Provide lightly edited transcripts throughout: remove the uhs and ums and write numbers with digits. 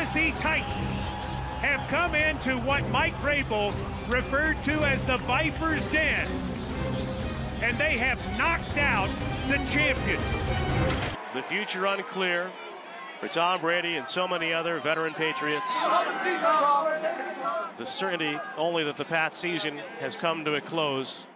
Tennessee Titans have come into what Mike Vrabel referred to as the Viper's Den, and they have knocked out the champions. The future unclear for Tom Brady and so many other veteran Patriots. The certainty only that the Pat season has come to a close.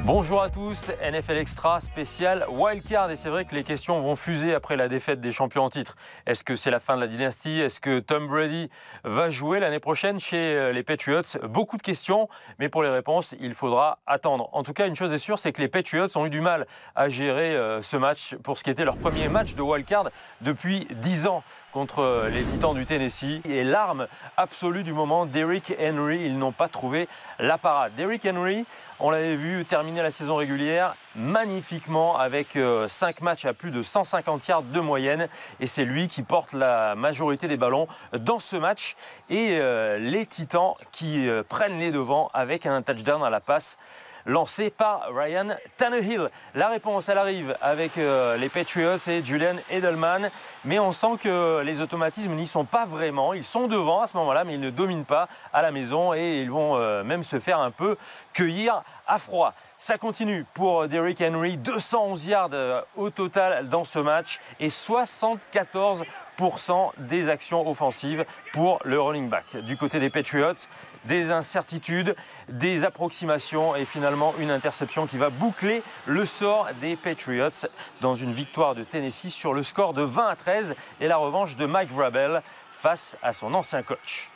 Bonjour à tous, NFL Extra spécial Wildcard, et c'est vrai que les questions vont fuser après la défaite des champions en titre. Est-ce que c'est la fin de la dynastie? Est-ce que Tom Brady va jouer l'année prochaine chez les Patriots? Beaucoup de questions, mais pour les réponses, il faudra attendre. En tout cas, une chose est sûre, c'est que les Patriots ont eu du mal à gérer ce match pour ce qui était leur premier match de Wildcard depuis 10 ans contre les Titans du Tennessee. Et l'arme absolue du moment, Derrick Henry, ils n'ont pas trouvé la parade. Derrick Henry, on l'avait vu terminer la saison régulière magnifiquement avec 5 matchs à plus de 150 yards de moyenne, et c'est lui qui porte la majorité des ballons dans ce match, et les Titans qui prennent les devants avec un touchdown à la passe lancé par Ryan Tannehill. La réponse, elle arrive avec les Patriots et Julian Edelman, mais on sent que les automatismes n'y sont pas vraiment. Ils sont devant à ce moment-là, mais ils ne dominent pas à la maison, et ils vont même se faire un peu cueillir à froid. Ça continue pour Derrick Henry, 211 yards au total dans ce match et 74% des actions offensives pour le running back. Du côté des Patriots, des incertitudes, des approximations et finalement une interception qui va boucler le sort des Patriots dans une victoire de Tennessee sur le score de 20-13 et la revanche de Mike Vrabel face à son ancien coach.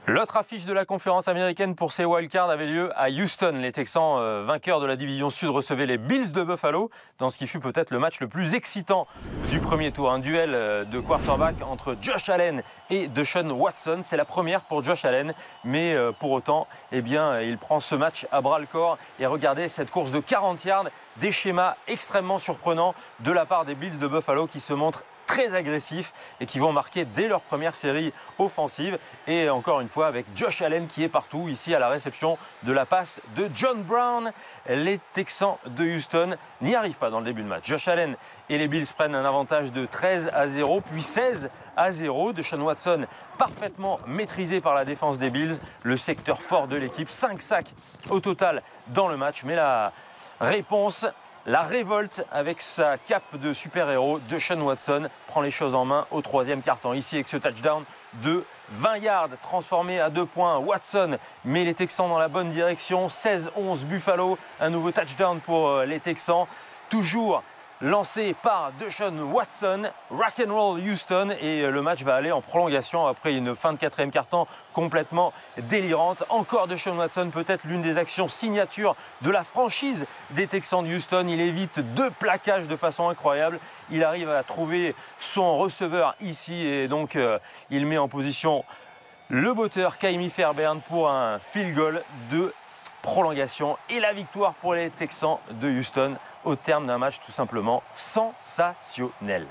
L'autre affiche de la conférence américaine pour ces wildcards avait lieu à Houston. Les Texans, vainqueurs de la division Sud, recevaient les Bills de Buffalo dans ce qui fut peut-être le match le plus excitant du premier tour. Un duel de quarterback entre Josh Allen et Deshaun Watson. C'est la première pour Josh Allen, mais pour autant, eh bien, il prend ce match à bras-le-corps. Et regardez cette course de 40 yards, des schémas extrêmement surprenants de la part des Bills de Buffalo qui se montrent très agressifs et qui vont marquer dès leur première série offensive. Et encore une fois avec Josh Allen qui est partout, ici à la réception de la passe de John Brown. Les Texans de Houston n'y arrivent pas dans le début de match. Josh Allen et les Bills prennent un avantage de 13-0, puis 16-0. Deshaun Watson parfaitement maîtrisé par la défense des Bills, le secteur fort de l'équipe. 5 sacs au total dans le match, mais la réponse, la révolte avec sa cape de super-héros, Deshaun Watson prend les choses en main au troisième quart-temps. Ici avec ce touchdown de 20 yards transformé à 2 points. Watson met les Texans dans la bonne direction. 16-11 Buffalo, un nouveau touchdown pour les Texans. Toujours lancé par Deshaun Watson, rock'n'roll Houston, et le match va aller en prolongation après une fin de quatrième quart-temps complètement délirante. Encore Deshaun Watson, peut-être l'une des actions signatures de la franchise des Texans de Houston. Il évite 2 plaquages de façon incroyable. Il arrive à trouver son receveur ici et donc il met en position le botteur Kaimi Fairbairn pour un field goal de prolongation et la victoire pour les Texans de Houston au terme d'un match tout simplement sensationnel.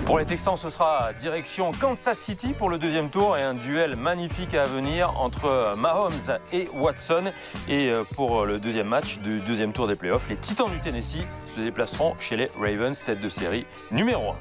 Pour les Texans, ce sera direction Kansas City pour le deuxième tour et un duel magnifique à venir entre Mahomes et Watson. Et pour le deuxième match du deuxième tour des playoffs, les Titans du Tennessee se déplaceront chez les Ravens, tête de série numéro 1.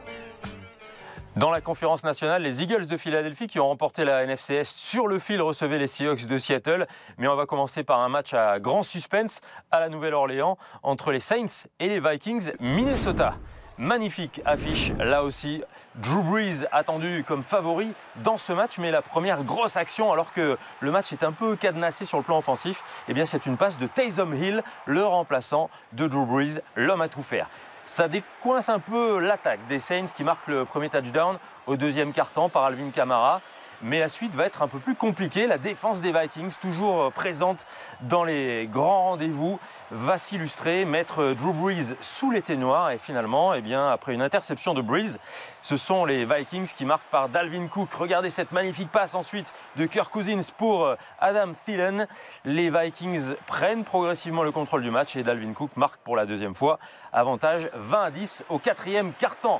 Dans la conférence nationale, les Eagles de Philadelphie qui ont remporté la NFC Est sur le fil recevaient les Seahawks de Seattle. Mais on va commencer par un match à grand suspense à la Nouvelle-Orléans entre les Saints et les Vikings Minnesota. Magnifique affiche là aussi. Drew Brees attendu comme favori dans ce match, mais la première grosse action alors que le match est un peu cadenassé sur le plan offensif, eh bien c'est une passe de Taysom Hill, le remplaçant de Drew Brees, l'homme à tout faire. Ça décoince un peu l'attaque des Saints qui marquent le premier touchdown au deuxième quart-temps par Alvin Kamara. Mais la suite va être un peu plus compliquée. La défense des Vikings, toujours présente dans les grands rendez-vous, va s'illustrer, mettre Drew Brees sous les ténoirs. Et finalement, eh bien, après une interception de Brees, ce sont les Vikings qui marquent par Dalvin Cook. Regardez cette magnifique passe ensuite de Kirk Cousins pour Adam Thielen. Les Vikings prennent progressivement le contrôle du match et Dalvin Cook marque pour la deuxième fois. Avantage 20-10 au quatrième quart-temps.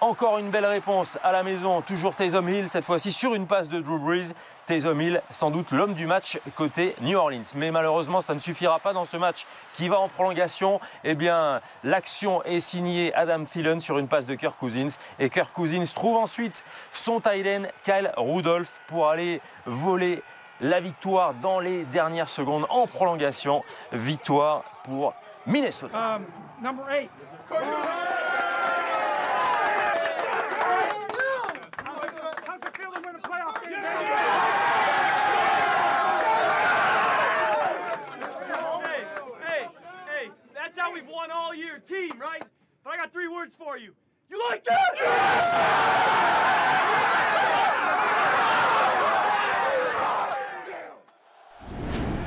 Encore une belle réponse à la maison, toujours Taysom Hill, cette fois-ci sur une passe de Drew Brees. Taysom Hill, sans doute l'homme du match côté New Orleans. Mais malheureusement, ça ne suffira pas dans ce match qui va en prolongation. Eh bien, l'action est signée Adam Thielen sur une passe de Kirk Cousins. Et Kirk Cousins trouve ensuite son tight end Kyle Rudolph pour aller voler la victoire dans les dernières secondes en prolongation. Victoire pour Minnesota. Number 8. Hey, that's how we've won all year, team, right? But I got 3 words for you. You like that?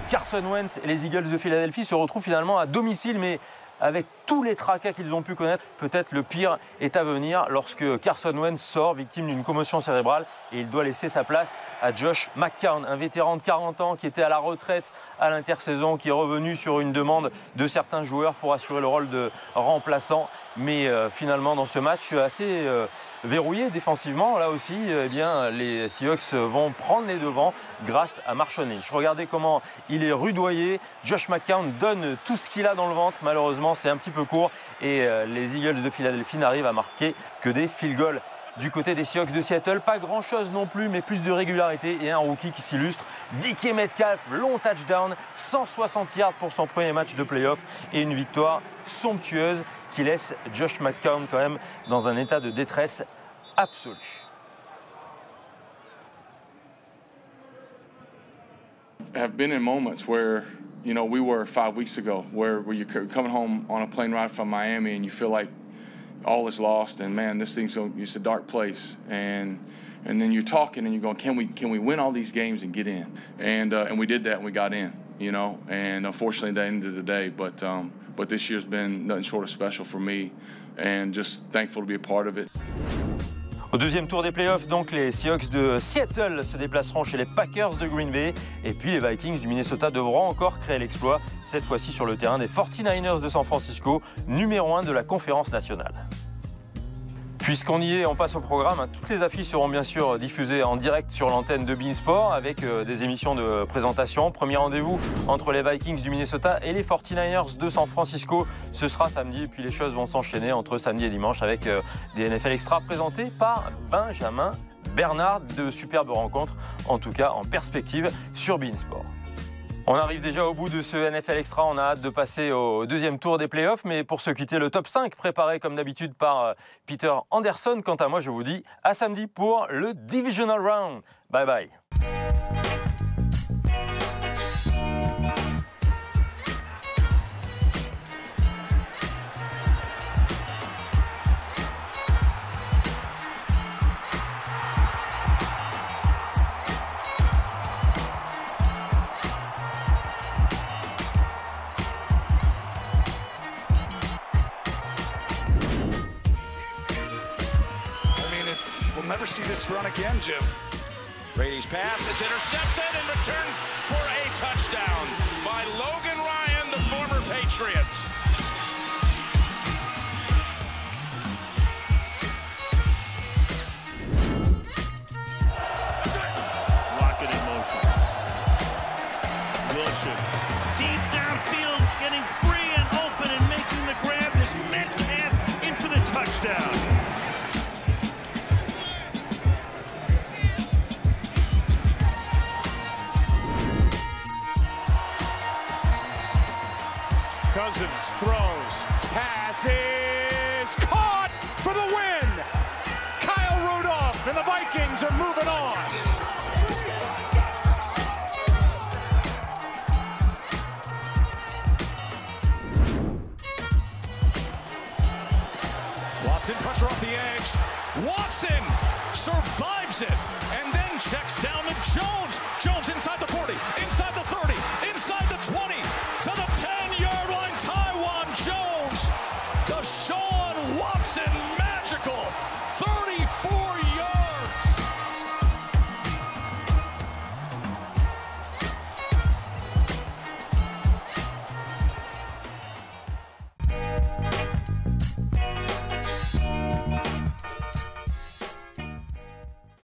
Carson Wentz et les Eagles de Philadelphie se retrouvent finalement à domicile, mais avec tous les tracas qu'ils ont pu connaître, peut-être le pire est à venir lorsque Carson Wentz sort victime d'une commotion cérébrale et il doit laisser sa place à Josh McCown, un vétéran de 40 ans qui était à la retraite à l'intersaison, qui est revenu sur une demande de certains joueurs pour assurer le rôle de remplaçant. Mais finalement, dans ce match assez verrouillé défensivement, là aussi, eh bien, les Seahawks vont prendre les devants grâce à Marshawn Lynch. Regardez comment il est rudoyé. Josh McCown donne tout ce qu'il a dans le ventre. Malheureusement, c'est un petit peu court et les Eagles de Philadelphie n'arrivent à marquer que des field goals. Du côté des Seahawks de Seattle, pas grand-chose non plus, mais plus de régularité et un rookie qui s'illustre. DK Metcalf, long touchdown, 160 yards pour son premier match de playoff et une victoire somptueuse qui laisse Josh McCown quand même dans un état de détresse absolue. Have been in moments where, you know, we were 5 weeks ago, where you're coming home on a plane ride from Miami and you feel like all is lost, and man, this it's a dark place, and then you're talking and you're going, can we win all these games and get in? And we did that and we got in, you know, and unfortunately that ended the day, but this year's been nothing short of special for me, and just thankful to be a part of it. Au deuxième tour des playoffs, donc, les Seahawks de Seattle se déplaceront chez les Packers de Green Bay. Et puis les Vikings du Minnesota devront encore créer l'exploit, cette fois-ci sur le terrain des 49ers de San Francisco, numéro 1 de la conférence nationale. Puisqu'on y est, on passe au programme. Toutes les affiches seront bien sûr diffusées en direct sur l'antenne de beIN Sport avec des émissions de présentation. Premier rendez-vous entre les Vikings du Minnesota et les 49ers de San Francisco. Ce sera samedi et puis les choses vont s'enchaîner entre samedi et dimanche avec des NFL Extra présentés par Benjamin Bernard. De superbes rencontres, en tout cas en perspective sur beIN Sport. On arrive déjà au bout de ce NFL Extra, on a hâte de passer au deuxième tour des playoffs, mais pour se quitter, le top 5 préparé comme d'habitude par Peter Anderson. Quant à moi, je vous dis à samedi pour le Divisional Round. Bye bye. Never see this run again, Jim. Brady's pass is intercepted and returned for a touchdown by Logan Ryan, the former Patriot. Rocket in motion. Wilson, deep downfield, getting free and open and making the grab is Metcalf in for the touchdown. Cousins throws, pass is caught for the win. Kyle Rudolph and the Vikings are moving on. Watson, pressure off the edge. Watson survives it and then checks down to Jones. Jones in